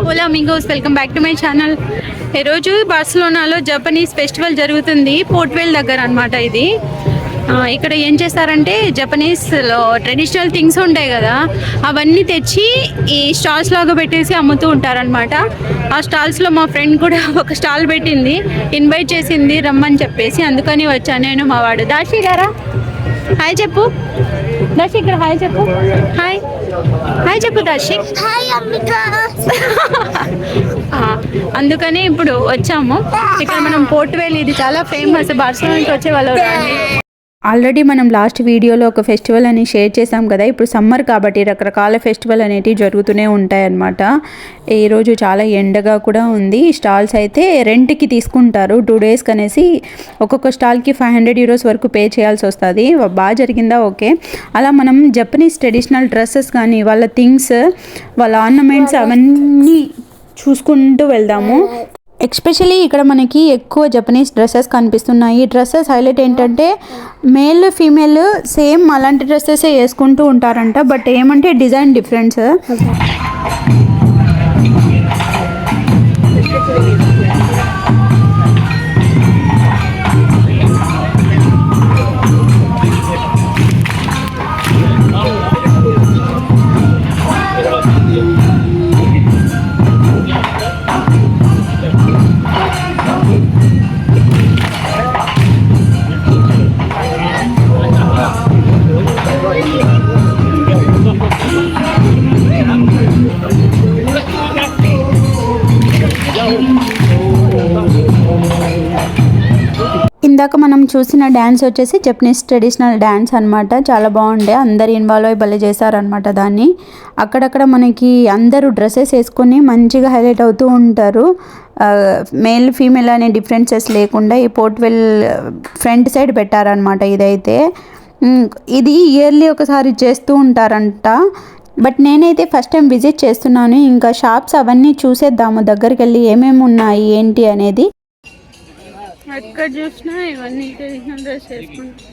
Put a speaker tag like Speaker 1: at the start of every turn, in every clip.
Speaker 1: Hello Amigos, welcome back to my channel. ఈరోజు బార్సిలోనాలో Japanese festival జరుగుతుంది. పోర్ట్వేల్ దగ్గర అనమాట ఇది. ఇక్కడ ఏం చేస్తారంటే జపనీస్లో ట్రెడిషనల్ థింగ్స్ ఉంటాయి కదా, అవన్నీ తెచ్చి ఈ స్టాల్స్ లాగా పెట్టేసి అమ్ముతూ ఉంటారనమాట. ఆ స్టాల్స్లో మా ఫ్రెండ్ కూడా ఒక స్టాల్ పెట్టింది, ఇన్వైట్ చేసింది రమ్మని చెప్పేసి. అందుకని వచ్చాను నేను. మా వాడు దాషి గారా, హాయ్ చెప్పు. దాషి ఇక్కడ హాయ్ చెప్పు. హాయ్ హాయ్ చెప్పు దాషి. అందుకని ఇప్పుడు వచ్చాము. ఇక్కడ మనం పోర్ట్వేల్, ఇది చాలా ఫేమస్. బార్సిలోనాకి వచ్చే వాళ్ళు రండి. ఆల్రెడీ మనం లాస్ట్ వీడియోలో ఒక ఫెస్టివల్ అని షేర్ చేసాం కదా. ఇప్పుడు సమ్మర్ కాబట్టి రకరకాల ఫెస్టివల్ అనేటివి జరుగుతూనే ఉంటాయన్నమాట. ఈరోజు చాలా ఎండగా కూడా ఉంది. స్టాల్స్ అయితే రెంట్కి తీసుకుంటారు 2 డేస్కి అనేసి. ఒక్కొక్క స్టాల్కి 500 euros వరకు పే చేయాల్సి వస్తుంది. బాగా జరిగిందా? ఓకే. అలా మనం జపనీస్ ట్రెడిషనల్ డ్రెస్సెస్ కానీ, వాళ్ళ థింగ్స్, వాళ్ళ ఆర్నమెంట్స్ అవన్నీ చూసుకుంటూ వెళ్దాము. ఎస్పెషలీ ఇక్కడ మనకి ఎక్కువ జపనీస్ డ్రెస్సెస్ కనిపిస్తున్నాయి. ఈ డ్రెస్సెస్ హైలైట్ ఏంటంటే మేల్ ఫీమేల్ సేమ్ అలాంటి డ్రెస్సెస్ వేసుకుంటూ ఉంటారంట. బట్ ఏమంటే డిజైన్ డిఫరెన్స్. ఇందాక మనం చూసిన డ్యాన్స్ వచ్చేసి జపనీస్ ట్రెడిషనల్ డ్యాన్స్ అనమాట. చాలా బాగుండే, అందరు ఇన్వాల్వ్ అయ్యి భలే చేశారనమాట దాన్ని. అక్కడక్కడ మనకి అందరూ డ్రెస్సెస్ వేసుకొని మంచిగా హైలైట్ అవుతూ ఉంటారు. మేల్ ఫీమేల్ అనే డిఫరెన్సెస్ లేకుండా ఈ పోర్ట్వేల్ ఫ్రంట్ సైడ్ పెట్టారనమాట. ఇదైతే ఇది ఇయర్లీ ఒకసారి చేస్తూ ఉంటారంట. బట్ నేనైతే ఫస్ట్ టైం విజిట్ చేస్తున్నాను. ఇంకా షాప్స్ అవన్నీ చూసేద్దాము దగ్గరికి వెళ్ళి, ఏమేమి ఉన్నాయి ఏంటి అనేది. ఎక్కడ చూసినా ఇవన్నీ ట్రెడిషనల్ డ్రెస్ వేసుకుంటాం.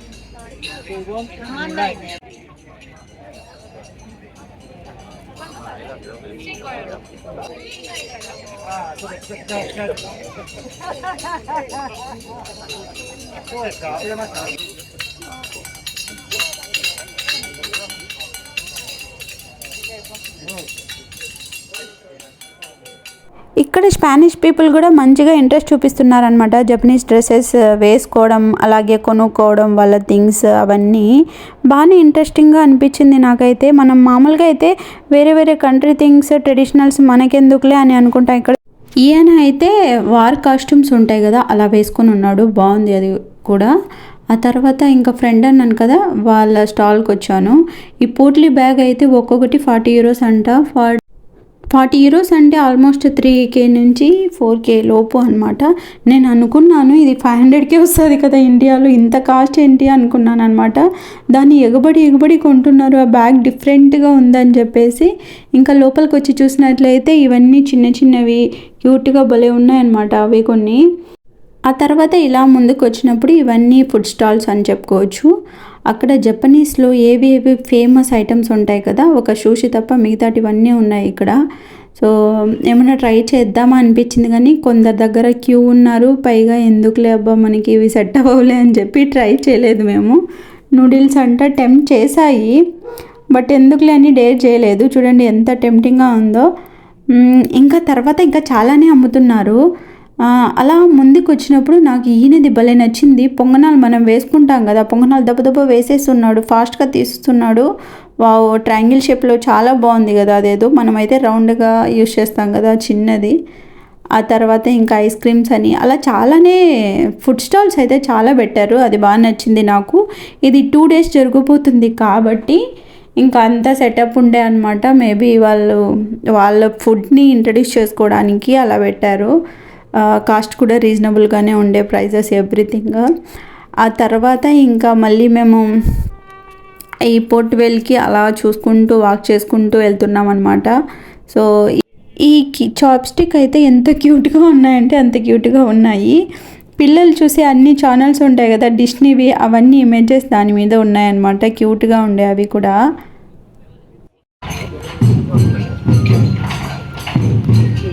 Speaker 1: ఇక్కడ స్పానిష్ పీపుల్ కూడా మంచిగా ఇంట్రెస్ట్ చూపిస్తున్నారనమాట జపనీస్ డ్రెస్సెస్ వేసుకోవడం, అలాగే కొనుక్కోవడం, వాళ్ళ థింగ్స్ అవన్నీ బాగానే ఇంట్రెస్టింగ్గా అనిపించింది నాకైతే. మనం మామూలుగా అయితే వేరే వేరే కంట్రీ థింగ్స్ ట్రెడిషనల్స్ మనకెందుకులే అని అనుకుంటాం. ఇక్కడ ఈయన అయితే వార్ కాస్ట్యూమ్స్ ఉంటాయి కదా, అలా వేసుకొని ఉన్నాడు. బాగుంది అది కూడా. ఆ తర్వాత ఇంకా ఫ్రెండ్ అన్నాను కదా, వాళ్ళ స్టాల్కి వచ్చాను. ఈ పోట్లీ బ్యాగ్ అయితే ఒక్కొక్కటి 40 euros అంట. 40 euros అంటే ఆల్మోస్ట్ 3K నుంచి 4K లోపు అనమాట. నేను అనుకున్నాను ఇది 500K వస్తుంది కదా ఇండియాలో, ఇంత కాస్ట్ ఏంటి అనుకున్నాను అనమాట. దాన్ని ఎగబడి కొంటున్నారు. ఆ బ్యాగ్ డిఫరెంట్గా ఉందని చెప్పేసి ఇంకా లోపలికి వచ్చి చూసినట్లయితే ఇవన్నీ చిన్న చిన్నవి క్యూట్గా భలే ఉన్నాయన్నమాట అవి కొన్ని. ఆ తర్వాత ఇలా ముందుకు వచ్చినప్పుడు ఇవన్నీ ఫుడ్ స్టాల్స్ అని చెప్పుకోవచ్చు. అక్కడ జపనీస్లో ఏవి ఫేమస్ ఐటమ్స్ ఉంటాయి కదా, ఒక షూషి తప్ప మిగతాటివన్నీ ఉన్నాయి ఇక్కడ. సో ఏమైనా ట్రై చేద్దామా అనిపించింది, కానీ కొందరి దగ్గర క్యూ ఉన్నారు. పైగా ఎందుకులే అబ్బా మనకి ఇవి సెట్ అవ్వలే అని చెప్పి ట్రై చేయలేదు మేము. నూడిల్స్ అంట టెంప్ట్ చేశాయి, బట్ ఎందుకులే అని డేర్ చేయలేదు. చూడండి ఎంత టెంప్టింగ్గా ఉందో. ఇంకా తర్వాత ఇంకా చాలానే అమ్ముతున్నారు. అలా ముందుకు వచ్చినప్పుడు నాకు ఈయనది భలే నచ్చింది. పొంగనాలు మనం వేసుకుంటాం కదా, పొంగనాలు దెబ్బ వేసేస్తున్నాడు, ఫాస్ట్గా తీస్తున్నాడు. ట్రయాంగిల్ షేప్లో చాలా బాగుంది కదా. అదేదో మనమైతే రౌండ్గా యూస్ చేస్తాం కదా చిన్నది. ఆ తర్వాత ఇంకా ఐస్ క్రీమ్స్ అని అలా చాలానే ఫుడ్ స్టాల్స్ అయితే చాలా పెట్టారు. అది బాగా నచ్చింది నాకు. ఇది 2 days జరగబోతుంది కాబట్టి ఇంకా అంతా సెటప్ ఉండే అనమాట. మేబీ వాళ్ళ ఫుడ్ని ఇంట్రడ్యూస్ చేసుకోవడానికి అలా పెట్టారు. కాస్ట్ కూడా రీజనబుల్గానే ఉండే, ప్రైజెస్ ఎవ్రీథింగ్. ఆ తర్వాత ఇంకా మళ్ళీ మేము ఈ పోర్ట్వేల్కి అలా చూసుకుంటూ వాక్ చేసుకుంటూ వెళ్తున్నాం అనమాట. సో ఈ చాప్స్టిక్ అయితే ఎంత క్యూట్గా ఉన్నాయంటే అంత క్యూట్గా ఉన్నాయి. పిల్లలు చూసే అన్ని ఛానల్స్ ఉంటాయి కదా డిస్నీవి, అవన్నీ ఇమేజెస్ దాని మీద ఉన్నాయన్నమాట. క్యూట్గా ఉండే అవి కూడా. ఈ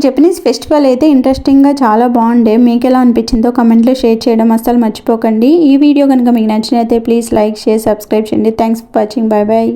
Speaker 1: జపనీస్ ఫెస్టివల్ అయితే ఇంట్రెస్టింగ్గా చాలా బాగుండే. మీకు ఎలా అనిపించిందో కమెంట్లో షేర్ చేయడం అస్సలు మర్చిపోకండి. ఈ వీడియో కనుక మీకు నచ్చినైతే ప్లీజ్ లైక్, షేర్, సబ్స్క్రైబ్ చేయండి. Thanks for watching. Bye bye.